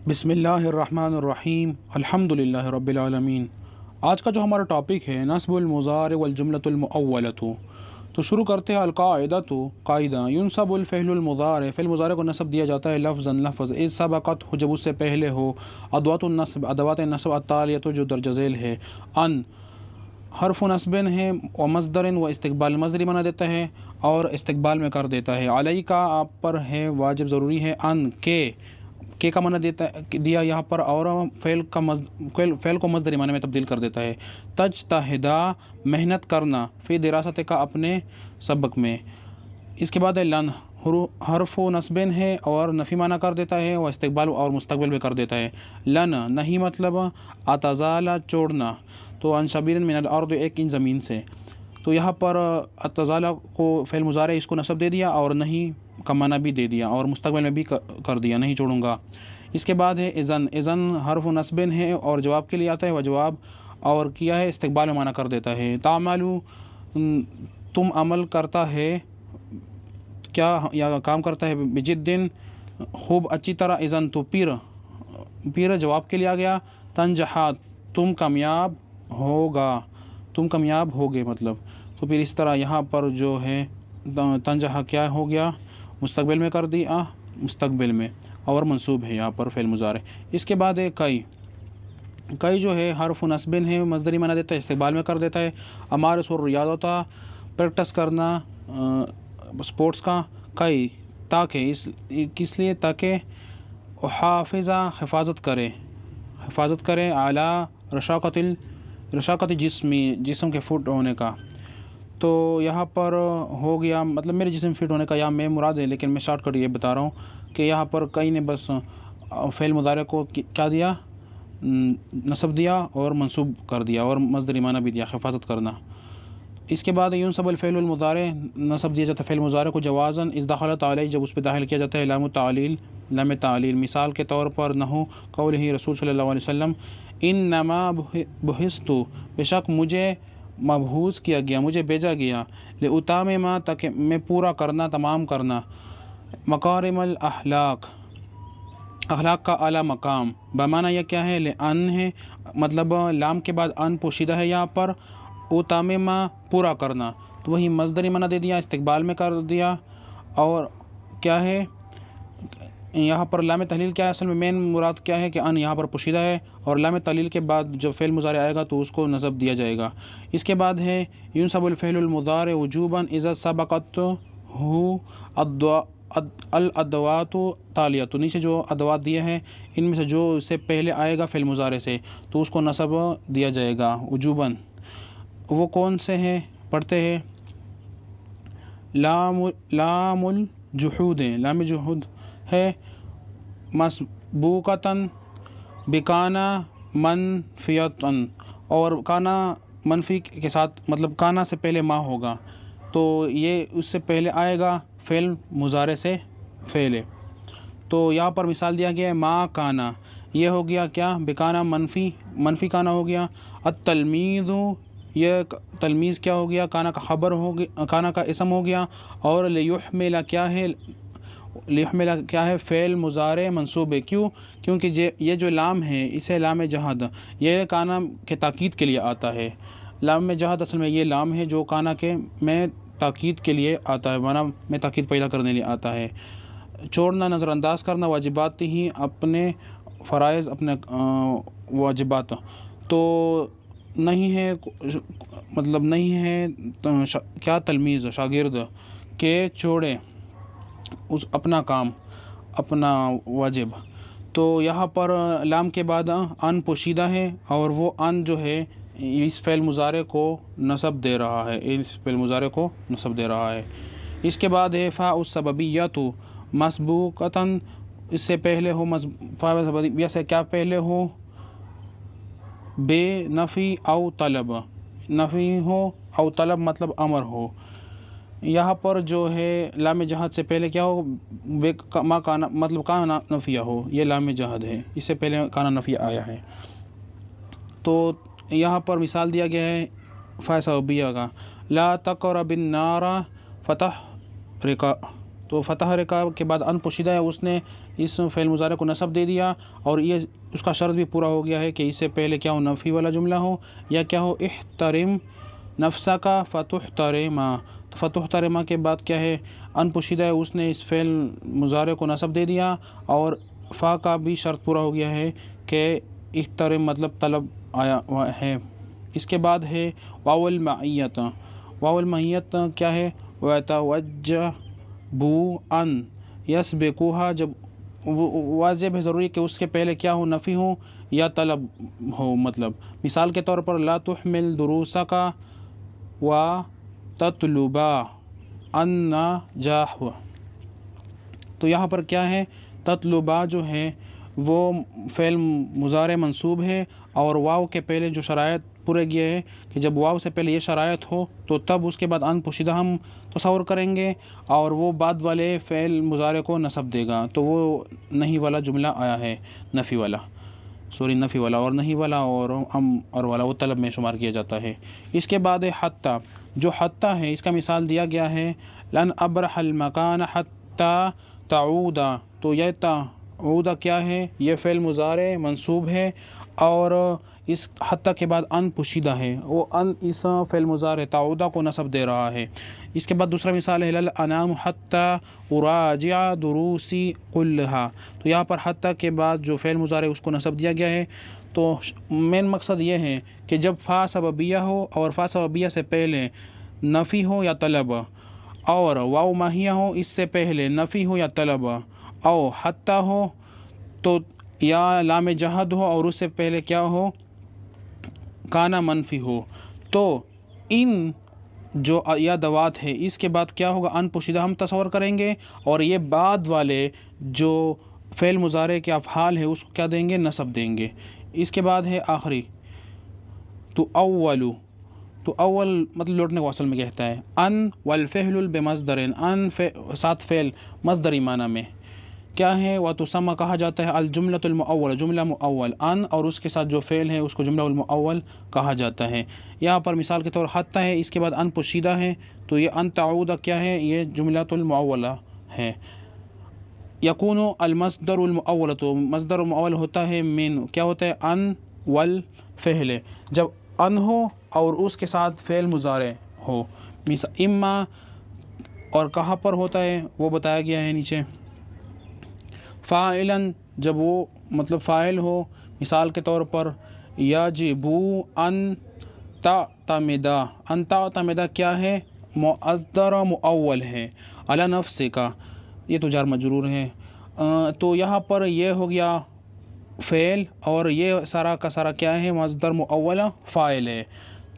بسم اللہ الرحمن الرحیم الحمدللہ رب العالمین۔ آج کا جو ہمارا ٹاپک ہے نصب المضارع والجملۃ المؤولۃ، تو شروع کرتے ہیں القاعدۃ قاعدہ۔ ینصب الفعل المضارع، فعل مضارع کو نصب دیا جاتا ہے لفظاً لفظ، اذ سبقت جب اس سے پہلے ہو، ادوات النصب ادوات نصب التالیۃ جو درج ذیل ہے، ان حرف نصب ہے و مصدر و استقبال، مصدری بنا دیتا ہے اور استقبال میں کر دیتا ہے۔ علیہ کا آپ پر ہے، واجب ضروری ہے، ان کے کا معنی دیا یہاں پر، اور فعل کو مصدری معنی میں تبدیل کر دیتا ہے۔ تجتہدا محنت کرنا، فی دراست کا اپنے سبق میں۔ اس کے بعد ہے لن حرف نصب ہے اور نفی معنی کر دیتا ہے، وہ استقبال اور مستقبل میں کر دیتا ہے۔ لن نہیں مطلب اتزال چھوڑنا، تو عن شبیر من الارض ایک انچ زمین سے، تو یہاں پر اتزال کو فعل مضارع اس کو نصب دے دیا اور نہیں کا معنی بھی دے دیا اور مستقبل میں بھی کر دیا، نہیں چھوڑوں گا۔ اس کے بعد ہے اذن، اذن حرف نصب ہے اور جواب کے لیے آتا ہے، وہ جواب اور کیا ہے استقبال میں معنی کر دیتا ہے۔ تعملو تم عمل کرتا ہے، کیا یا کام کرتا ہے، بجدن خوب اچھی طرح، اذن تو پھر جواب کے لیے آ گیا۔ تنجحا تم کامیاب ہوگا، تم کامیاب ہوگے مطلب، تو پھر اس طرح یہاں پر جو ہے تنجحا کیا ہو گیا، مستقبل میں کر دیا، مستقبل میں، اور منصوب ہے یہاں پر فعل مضارع۔ اس کے بعد ہے کئی جو ہے حرف نصب ہے، مصدری معنی دیتا ہے، استقبال میں کر دیتا ہے۔ امارس الریاضہ پریکٹس کرنا سپورٹس کا، کئی تاکہ کس لیے، تاکہ حافظہ حفاظت کرے اعلیٰ رشاقت جسم کے فٹ ہونے کا، تو یہاں پر ہو گیا مطلب میرے جسم فٹ ہونے کا، یہاں میں مراد ہے لیکن میں شارٹ کٹ یہ بتا رہا ہوں کہ یہاں پر کئی نے بس فعل مضارع کو کیا دیا، نصب دیا اور منصوب کر دیا اور مصدری معنی بھی دیا، حفاظت کرنا۔ اس کے بعد ینصب الفعل المضارع، نصب دیا جاتا ہے فعل مضارع کو جوازاً اذا دخلت علیہ جب اس پہ داخل کیا جاتا ہے لام تعلیل، مثال کے طور پر نحو قولہ رسول صلی اللہ علیہ وسلم انما بعثت، بے شک مجھے مبعوث کیا گیا، مجھے بھیجا گیا، لأتمم تاکہ میں پورا کرنا، تمام کرنا، مکارم الاخلاق، اخلاق کا اعلیٰ مقام، بمعنی یہ کیا ہے، لأن ہے مطلب لام کے بعد ان پوشیدہ ہے یہاں پر، اتمم پورا کرنا، تو وہی مصدری معنی دے دیا، استقبال میں کر دیا، اور کیا ہے یہاں پر لام تحلیل کیا ہے، اصل میں مین مراد کیا ہے کہ ان یہاں پر پوشیدہ ہے، اور لام تحلیل کے بعد جب فعل مضارع آئے گا تو اس کو نصب دیا جائے گا۔ اس کے بعد ہے ینصب الفعل المضارع وجوباً اذا سبقت الادوات تالیہ، تو نیچے جو ادوات دیے ہیں ان میں سے جو اس سے پہلے آئے گا فعل مضارع سے تو اس کو نصب دیا جائے گا وجوباً۔ وہ کون سے ہیں، پڑھتے ہیں۔ لام الجحود ہے، لام جحود ہے، مسبوقتاً بکانا منفیتاً، اور کانا منفی کے ساتھ مطلب کانا سے پہلے ما ہوگا، تو یہ اس سے پہلے آئے گا فعل مضارع سے فعل، تو یہاں پر مثال دیا گیا ہے ما کانا، یہ ہو گیا کیا، بکانا منفی کانا ہو گیا۔ التلمیذ، یہ تلمیذ کیا ہو گیا، کانا کا خبر ہو گیا، کانا کا اسم ہو گیا، اور لیحمل کیا ہے، فعل مضارع منصوب ہے، کیونکہ یہ جو لام ہے اسے لام جہد، یہ کانا کے تاکید کے لیے آتا ہے۔ لام جہد اصل میں یہ لام ہے جو کانا کے میں تاکید کے لیے آتا ہے، معنی میں تاکید پیدا کرنے لیے آتا ہے۔ چھوڑنا، نظر انداز کرنا، واجبات ہی اپنے فرائض، اپنے واجبات، تو نہیں ہے مطلب نہیں ہے کیا، تلمیذ شاگرد کہ چھوڑے اس اپنا کام، اپنا واجب، تو یہاں پر لام کے بعد ان پوشیدہ ہے، اور وہ ان جو ہے اس فعل مضارع کو نصب دے رہا ہے، اس فعل مضارع کو نصب دے رہا ہے۔ اس کے بعد ہے فاء السببیۃ مسبوقتاً، اس سے پہلے ہو، فاء السببیہ سے کیا پہلے ہو، بے نفی او طلب، نفی ہو او طلب مطلب امر ہو، یہاں پر جو ہے لام جہد سے پہلے کیا ہو، ما کانا مطلب کانا نفیہ ہو، یہ لام جہد ہے، اس سے پہلے کانا نفیہ آیا ہے، تو یہاں پر مثال دیا گیا ہے فاء سببیہ کا، لا تقرب النار فتحرق، تو فتح رکا کے بعد ان پوشیدہ ہے، اس نے اس فعل مضارع کو نصب دے دیا، اور یہ اس کا شرط بھی پورا ہو گیا ہے کہ اس سے پہلے کیا ہو، نفی والا جملہ ہو، یا کیا ہو، احترم نفسہ کا فتحترما۔ تو فتحترما کے بعد کیا ہے، ان پوشیدہ ہے، اس نے اس فعل مضارع کو نصب دے دیا، اور فا کا بھی شرط پورا ہو گیا ہے کہ احترم مطلب طلب آیا ہے۔ اس کے بعد ہے واو المعیت۔ واو المعیت کیا ہے، وَيَتَوَجَّبُ ان یسبقوہا، جب واجب ہے، ضروری کہ اس کے پہلے کیا ہو، نفی ہو یا طلب ہو۔ مطلب مثال کے طور پر لا تحمل دروسک وتطلب النجاح، تو یہاں پر کیا ہے، تطلبہ جو ہے وہ فعل مضارع منصوب ہے، اور واو کے پہلے جو شرائط پورے گئے ہیں کہ جب واو سے پہلے یہ شرائط ہو تو تب اس کے بعد ان پوشیدہ ہم تصور کریں گے، اور وہ بعد والے فعل مضارع کو نصب دے گا، تو وہ نہیں والا جملہ آیا ہے، نفی والا، نفی والا، اور نہیں والا اور اور والا وہ طلب میں شمار کیا جاتا ہے۔ اس کے بعد ہے حتی۔ جو حتی ہے اس کا مثال دیا گیا ہے لن ابرح المکان حتی تعود، تو یہ تعود کیا ہے، یہ فعل مضارع منصوب ہے، اور اس حتی کے بعد ان پوشیدہ ہے، وہ ان اس فعل مضارع تعودہ کو نصب دے رہا ہے۔ اس کے بعد دوسرا مثال ہے لل انام حتی اراجع دروسی کلہا، تو یہاں پر حتی کے بعد جو فعل مضارع اس کو نصب دیا گیا ہے۔ تو مین مقصد یہ ہے کہ جب فا سببیہ ہو، اور فا سببیہ سے پہلے نفی ہو یا طلب، اور واو ماہیہ ہو، اس سے پہلے نفی ہو یا طلب، او حتی ہو تو یا لام جہد ہو، اور اس سے پہلے کیا ہو، کانا منفی ہو، تو ان جو یا دوات ہے اس کے بعد کیا ہوگا، ان پوشیدہ ہم تصور کریں گے، اور یہ بعد والے جو فعل مضارع کے افعال ہے اس کو کیا دیں گے، نصب دیں گے۔ اس کے بعد ہے آخری تو اولو، تو اول مطلب لوٹنے کو اصل میں کہتا ہے ان والفعل بمصدر، ان ساتھ فعل مصدری معنی میں کیا ہے، وتسمى کہا جاتا ہے الجملۃ المؤول، جملہ مؤول، ان اور اس کے ساتھ جو فعل ہے اس کو جملہ المؤول کہا جاتا ہے۔ یہاں پر مثال کے طور حتی ہے، اس کے بعد ان پوشیدہ ہے، تو یہ ان تعود کیا ہے، یہ جملۃ المؤولہ ہے۔ یکون المصدر المؤول، تو مصدر المؤول ہوتا ہے من، کیا ہوتا ہے، ان والفعل، جب ان ہو اور اس کے ساتھ فعل مضارع ہو، اما، اور کہاں پر ہوتا ہے وہ بتایا گیا ہے نیچے، فاعلاً، جب وہ مطلب فاعل ہو، مثال کے طور پر یجب ان تعتمدا، ان تعتمدا کیا ہے، مصدر مؤول ہے، علی نفس کا، یہ تو جار مجرور ہے، تو یہاں پر یہ ہو گیا فعل، اور یہ سارا کا سارا کیا ہے، مصدر مؤول فاعل ہے۔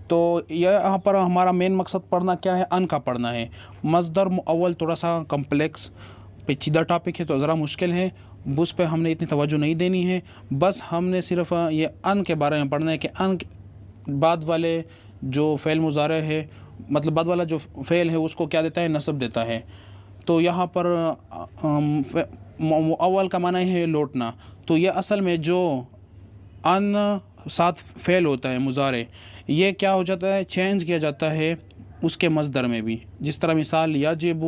تو یہاں پر ہمارا مین مقصد پڑھنا کیا ہے، ان کا پڑھنا ہے۔ مصدر مؤول تھوڑا سا کمپلیکس پیچیدہ ٹاپک ہے، تو ذرا مشکل ہے، اس پہ ہم نے اتنی توجہ نہیں دینی ہے، بس ہم نے صرف یہ ان کے بارے میں پڑھنا ہے کہ ان بعد والے جو فعل مضارع ہے، مطلب بعد والا جو فعل ہے اس کو کیا دیتا ہے، نصب دیتا ہے۔ تو یہاں پر مؤول کا معنی ہے لوٹنا، تو یہ اصل میں جو ان ساتھ فعل ہوتا ہے مضارع، یہ کیا ہو جاتا ہے، چینج کیا جاتا ہے اس کے مصدر میں بھی، جس طرح مثال یجب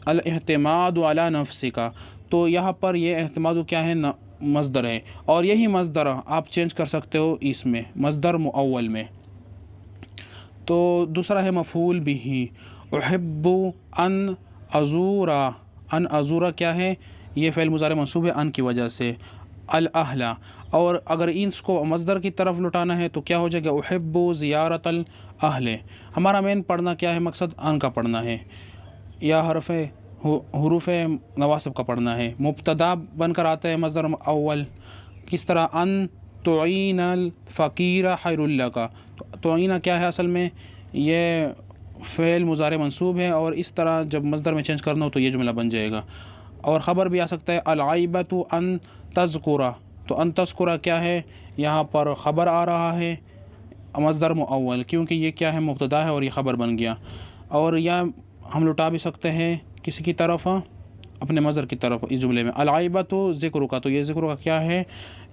الاعتماد علی نفس کا، تو یہاں پر یہ اعتماد کیا ہے، مصدر ہے، اور یہی مصدر آپ چینج کر سکتے ہو اس میں، مصدر مؤول میں۔ تو دوسرا ہے مفعول بھی، احب ان ازورا، ان ازورا کیا ہے، یہ فعل مضارع منصوب ہے ان کی وجہ سے، الاہل، اور اگر اس کو مصدر کی طرف لٹانا ہے تو کیا ہو جائے گا، احب زیارت الاہل۔ ہمارا مین پڑھنا کیا ہے، مقصد ان کا پڑھنا ہے، یا حروف نواصب کا پڑھنا ہے، مبتدا بن کر آتا ہے مصدر اول، کس طرح ان تعین الفقیر خیر لک، تعین کیا ہے اصل میں، یہ فعل مضارع منصوب ہے، اور اس طرح جب مصدر میں چینج کرنا ہو تو یہ جملہ بن جائے گا۔ اور خبر بھی آ سکتا ہے العیبۃ ان تذکر، تو ان تذکر کیا ہے، یہاں پر خبر آ رہا ہے مصدر مؤول، کیونکہ یہ کیا ہے، مبتدا ہے اور یہ خبر بن گیا۔ اور یا ہم لٹا بھی سکتے ہیں کسی کی طرف، اپنے مصدر کی طرف، اس جملے میں العیبۃ ذکر کا، تو یہ ذکر کا کیا ہے،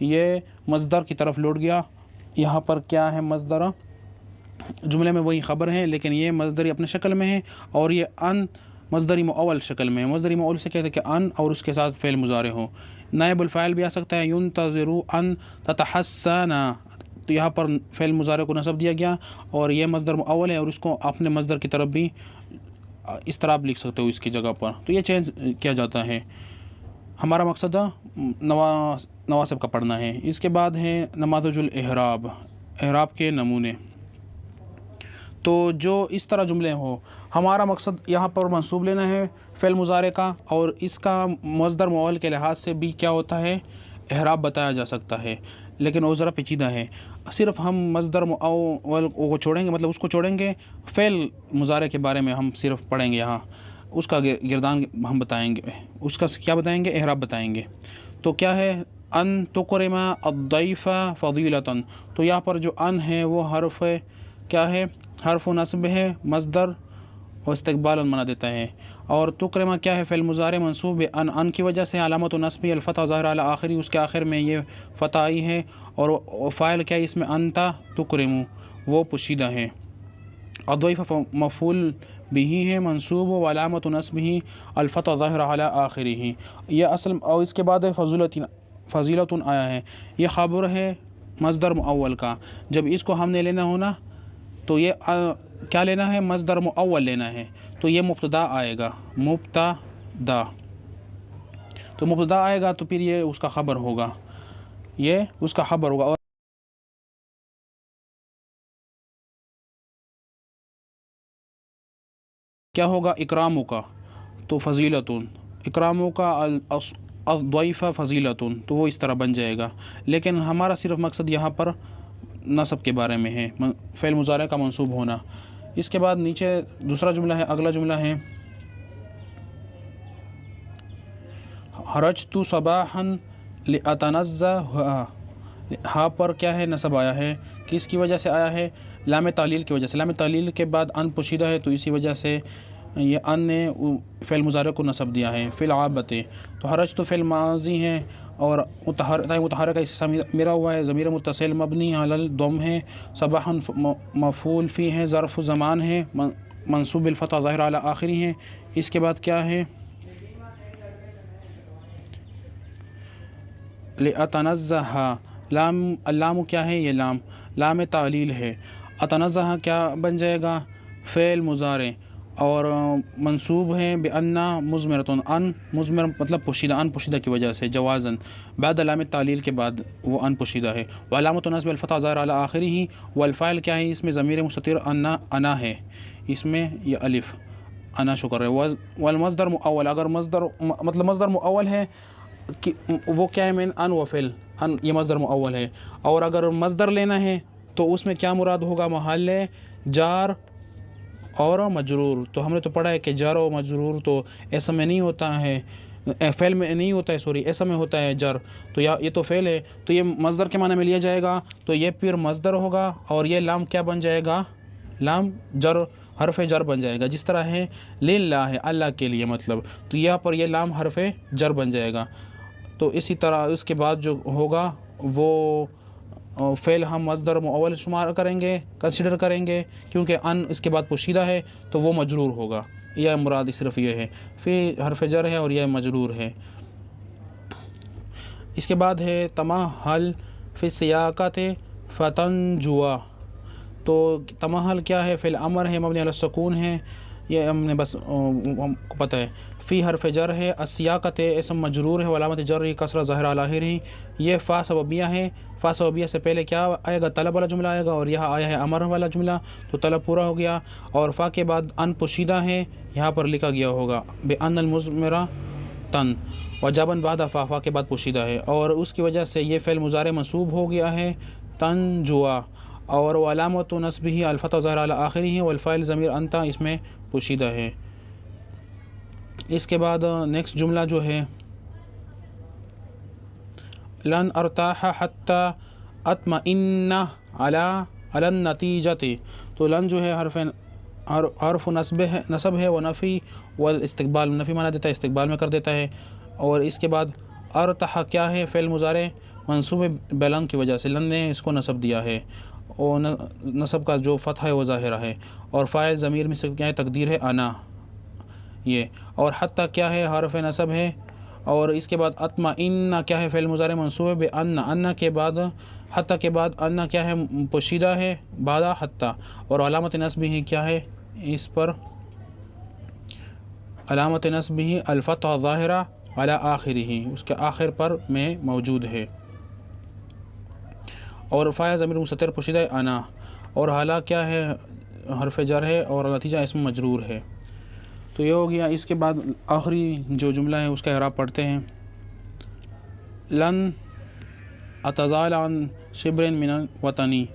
یہ مصدر کی طرف لوٹ گیا، یہاں پر کیا ہے، مصدر جملے میں وہی خبر ہے لیکن یہ مصدری اپنے شکل میں ہے، اور یہ ان مصدری مؤول شکل میں. مصدری مؤول سے کہتے ہیں کہ ان اور اس کے ساتھ فعل مضارع ہو. نائب الفاعل بھی آ سکتا ہے ينتظر ان تتحسن، تو یہاں پر فعل مضارع کو نصب دیا گیا اور یہ مصدر مؤول ہے اور اس کو اپنے مصدر کی طرف بھی اس طرح آپ لکھ سکتے ہو اس کی جگہ پر، تو یہ چینج کیا جاتا ہے. ہمارا مقصد نواسب کا پڑھنا ہے. اس کے بعد ہے نماذج الاعراب، اعراب کے نمونے. تو جو اس طرح جملے ہوں، ہمارا مقصد یہاں پر منصوب لینا ہے فعل مضارع کا، اور اس کا مصدر مؤول کے لحاظ سے بھی کیا ہوتا ہے، اعراب بتایا جا سکتا ہے. لیکن وہ ذرا پیچیدہ ہے. صرف ہم مصدر مؤول کو چھوڑیں گے، مطلب اس کو چھوڑیں گے، فعل مضارع کے بارے میں ہم صرف پڑھیں گے. یہاں اس کا گردان ہم بتائیں گے، اس کا کیا بتائیں گے، اعراب بتائیں گے. تو کیا ہے، ان تکرم الضیف فضیلۃ، تو یہاں پر جو ان ہے وہ حرف کیا ہے، حرف نصب ہے، مصدر و استقبال منا دیتا ہے. اور تکرمہ کیا ہے، فعل مضارع منصوب ہے ان کی وجہ سے، علامت نصب الفتح ظاہر علی آخری، اس کے آخر میں یہ فتح آئی ہے. اور فاعل کیا ہے اس میں، انتا تکرم، وہ پوشیدہ ہے. الضیف مفعول بھی ہے منصوب و علامت نصبہ الفتح ظاہر علی آخرہ. یہ اصل، اور اس کے بعد فضیلۃ آیا ہے، یہ خبر ہے مصدر مؤول کا. جب اس کو ہم نے لینا ہونا تو یہ کیا لینا ہے، مصدر مؤول لینا ہے. تو یہ مبتدا آئے گا، مبتدا. تو مبتدا آئے گا تو پھر یہ اس کا خبر ہوگا، یہ اس کا خبر ہوگا. اور کیا ہوگا، اکراموں کا، تو فضیلۃ، اکراموں کا الضیف فضیلۃ، تو وہ اس طرح بن جائے گا. لیکن ہمارا صرف مقصد یہاں پر نصب کے بارے میں ہے، فعل مضارع کا منصوب ہونا. اس کے بعد نیچے دوسرا جملہ ہے، اگلا جملہ ہے خرجت صباحا لأتنزه. ہاں پر کیا ہے، نصب آیا ہے، کس کی وجہ سے آیا ہے، لام تعلیل کی وجہ سے. لام تعلیل کے بعد ان پوشیدہ ہے، تو اسی وجہ سے یہ ان نے فعل مضارع کو نصب دیا ہے. فی العابت، تو خرجت فعل ماضی ہے اور متحرک کا میرا ہوا ہے، ضمیر متصل مبنی علی الضم ہے. صباحا مفعول فی ہے، ظرف زمان ہے، منصوب بالفتح ظاہر علی آخری ہے. اس کے بعد کیا ہے، لأتنزہ، اللام کیا ہے، یہ لام تعلیل ہے. اتنزہ کیا بن جائے گا، فعل مضارع اور منصوب ہے بأن مضمرۃ، ان مضمر مطلب پوشیدہ، ان پوشیدہ کی وجہ سے، جوازن، بعد علام تعلیل کے بعد وہ ان پوشیدہ ہے. وعلامت نصب الفتح ظاہر علی آخرہ. والفاعل کیا ہے، اس میں ضمیر مستتر انا ہے، اس میں یہ الف انا شکر ہے. والمصدر مؤول، اگر مصدر مطلب مصدر مؤول ہے وہ کیا ہے، من ان و فعل، ان یہ مصدر مؤول ہے. اور اگر مصدر لینا ہے تو اس میں کیا مراد ہوگا، محل جار اور مجرور. تو ہم نے تو پڑھا ہے کہ جار و مجرور تو ایسا میں نہیں ہوتا ہے، فعل میں نہیں ہوتا ہے، سوری ایسا میں ہوتا ہے جر. تو یہ تو فعل ہے، تو یہ مصدر کے معنی میں لیا جائے گا، تو یہ پھر مصدر ہوگا. اور یہ لام کیا بن جائے گا، لام جر، حرف جر بن جائے گا، جس طرح ہے للہ ہے، اللہ کے لیے مطلب، تو یہاں پر یہ لام حرف جر بن جائے گا. تو اسی طرح اس کے بعد جو ہوگا وہ فعل ہم مصدر مؤول شمار کریں گے، کنسیڈر کریں گے، کیونکہ ان اس کے بعد پوشیدہ ہے تو وہ مجرور ہوگا. یہ مراد صرف یہ ہے، فی حرف جر ہے اور یہ مجرور ہے. اس کے بعد ہے تمہل فی السیاقۃ فتنجوا. تو تمہل کیا ہے، فعل امر ہے، مبنی علی السکون ہے، یہ ہم نے بس ہم کو پتہ ہے. فی حرف جر ہے، السیاقۃ اسم مجرور ہے، علامت جر کسرہ ظاہر علی آخرہ. یہ فا سببیہ ہے، فا سببیہ سے پہلے کیا آئے گا، طلب والا جملہ آئے گا، اور یہاں آیا ہے امر والا جملہ، تو طلب پورا ہو گیا. اور فا کے بعد ان پوشیدہ ہے، یہاں پر لکھا گیا ہوگا بأن المضمرہ تن، وجبن بعد فا کے بعد پوشیدہ ہے، اور اس کی وجہ سے یہ فعل مضارع منصوب ہو گیا ہے تنجوا. اور علامت نصبہ الفتح ظاہر علی آخرہ، والفاعل ضمیر انت اس میں پوشیدہ ہے. اس کے بعد نیکسٹ جملہ جو ہے، لن ارتاح حتی اطمئن علی النتیجۃ. تو لن جو ہے حرف نصب ہے، و نفی والاستقبال، نفی مانا دیتا ہے، استقبال میں کر دیتا ہے. اور اس کے بعد ارتاح کیا ہے، فعل مضارع منصوب بلن کی وجہ سے، لن نے اس کو نصب دیا ہے، اور نصب کا جو فتح ہے وہ ظاہرہ ہے. اور فاعل ضمیر میں سے کیا ہے، تقدیر ہے انا. یہ، اور حتیٰ کیا ہے حرف نصب ہے، اور اس کے بعد اطمئن کیا ہے فعل مضارع منصوب ہے بے ان کے بعد، حتیٰ کے بعد ان کیا ہے پوشیدہ ہے بعد حتیٰ، اور علامت نصب ہی کیا ہے اس پر، علامت نصب ہی الفتح ظاہرہ علی آخرہ، اس کے آخر پر میں موجود ہے، اور فاعل ضمیر مستتر پوشیدہ ہے انا، اور حالا کیا ہے حرف جر ہے، اور نتیجہ اسم مجرور ہے۔ تو یہ ہو گیا۔ اس کے بعد آخری جو جملہ ہے اس کا اعراب پڑھتے ہیں۔ لن اتزال عن شبر من الوطنی،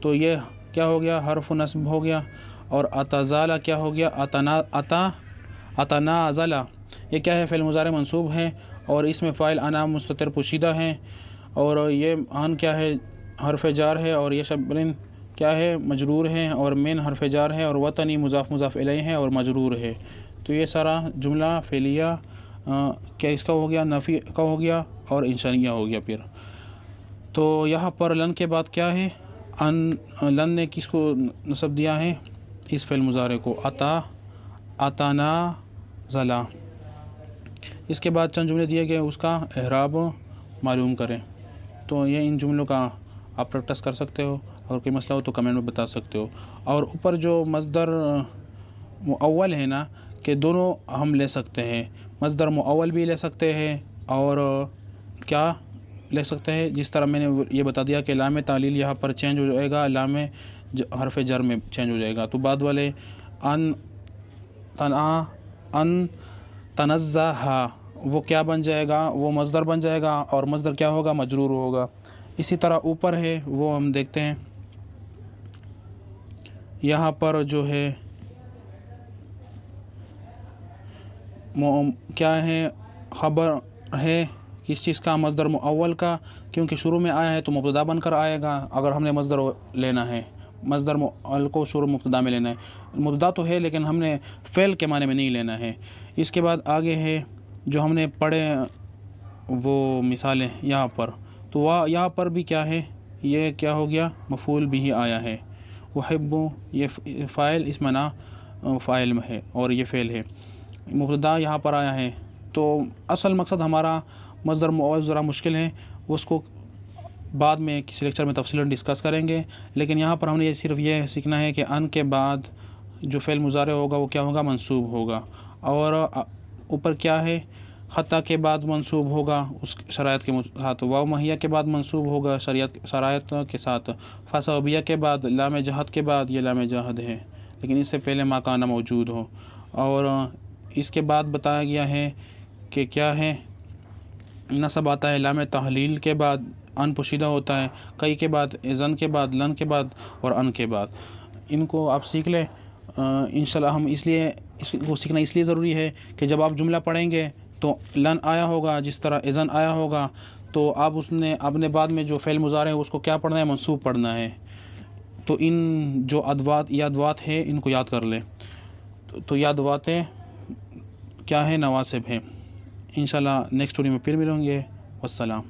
تو یہ کیا ہو گیا حرف نصب ہو گیا، اور اتزال کیا ہو گیا اتنازل، یہ کیا ہے فعل مضارع منصوب ہے، اور اس میں فاعل انا مستتر پوشیدہ ہے، اور یہ عن کیا ہے حرف جار ہے، اور یہ شبرن کیا ہے مجرور ہے، اور من حرف جار ہے، اور وطنی مضاف مضاف الیہ ہے اور مجرور ہے۔ تو یہ سارا جملہ فعلیہ کیا اس کا ہو گیا، نفی کا ہو گیا اور انشائیہ ہو گیا۔ پھر تو یہاں پر لن کے بعد کیا ہے، لن نے کس کو نصب دیا ہے، اس فعل مضارع کو، اتنازلا۔ اس کے بعد چند جملے دیے گئے، اس کا اعراب معلوم کریں۔ تو یہ ان جملوں کا آپ پریکٹس کر سکتے ہو، اور کوئی مسئلہ ہو تو کمنٹ میں بتا سکتے ہو۔ اور اوپر جو مصدر مؤول ہے نا، کہ دونوں ہم لے سکتے ہیں، مصدر مؤول بھی لے سکتے ہیں، اور کیا لے سکتے ہیں، جس طرح میں نے یہ بتا دیا کہ لام تعلیل یہاں پر چینج ہو جائے گا، لام حرف جر میں چینج ہو جائے گا۔ تو بعد والے ان تنزہ، وہ کیا بن جائے گا، وہ مصدر بن جائے گا، اور مصدر کیا ہوگا، مجرور ہوگا۔ اسی طرح اوپر ہے وہ ہم دیکھتے ہیں، یہاں پر جو ہے کیا ہے خبر ہے کس چیز کا، مصدر مؤول کا، کیونکہ شروع میں آیا ہے تو مبتدا بن کر آئے گا۔ اگر ہم نے مصدر لینا ہے، مصدر مؤول کو شروع مبتدا میں لینا ہے، مبتدا تو ہے لیکن ہم نے فعل کے معنی میں نہیں لینا ہے۔ اس کے بعد آگے ہے جو ہم نے پڑھے وہ مثالیں یہاں پر، تو یہاں پر بھی کیا ہے، یہ کیا ہو گیا مفعول بھی آیا ہے، وحب یہ فاعل اس معنی فاعل میں ہے، اور یہ فعل ہے، مبتدا یہاں پر آیا ہے۔ تو اصل مقصد ہمارا مصدر مؤول ذرا مشکل ہے، اس کو بعد میں کسی لیکچر میں تفصیلاً ڈسکس کریں گے، لیکن یہاں پر ہم نے صرف یہ سیکھنا ہے کہ ان کے بعد جو فعل مضارع ہوگا وہ کیا ہوگا، منصوب ہوگا، اور اوپر کیا ہے خطا کے بعد منصوب ہوگا اس شرائط کے ساتھ، واو مہیہ کے بعد منصوب ہوگا شرائط کے ساتھ، فصوبیہ کے بعد، لام جہد کے بعد، یہ لام جہد ہے لیکن اس سے پہلے ما کان موجود ہو، اور اس کے بعد بتایا گیا ہے کہ کیا ہے نصب آتا ہے لام تحلیل کے بعد، ان پوشیدہ ہوتا ہے، کئی کے بعد، اذن کے بعد، لن کے بعد، اور ان کے بعد۔ ان کو آپ سیکھ لیں انشاءاللہ۔ ہم اس کو سیکھنا اس لیے ضروری ہے کہ جب آپ جملہ پڑھیں گے تو لن آیا ہوگا، جس طرح اذن آیا ہوگا، تو آپ آپ نے بعد میں جو فعل مضارع ہے اس کو کیا پڑھنا ہے، منصوب پڑھنا ہے۔ تو ان جو ادوات ہے ان کو یاد کر لیں۔ تو یہ ادواتیں کیا ہے، نواسب ہیں۔ انشاءاللہ نیکسٹ ویڈیو میں پھر ملیں گے۔ والسلام۔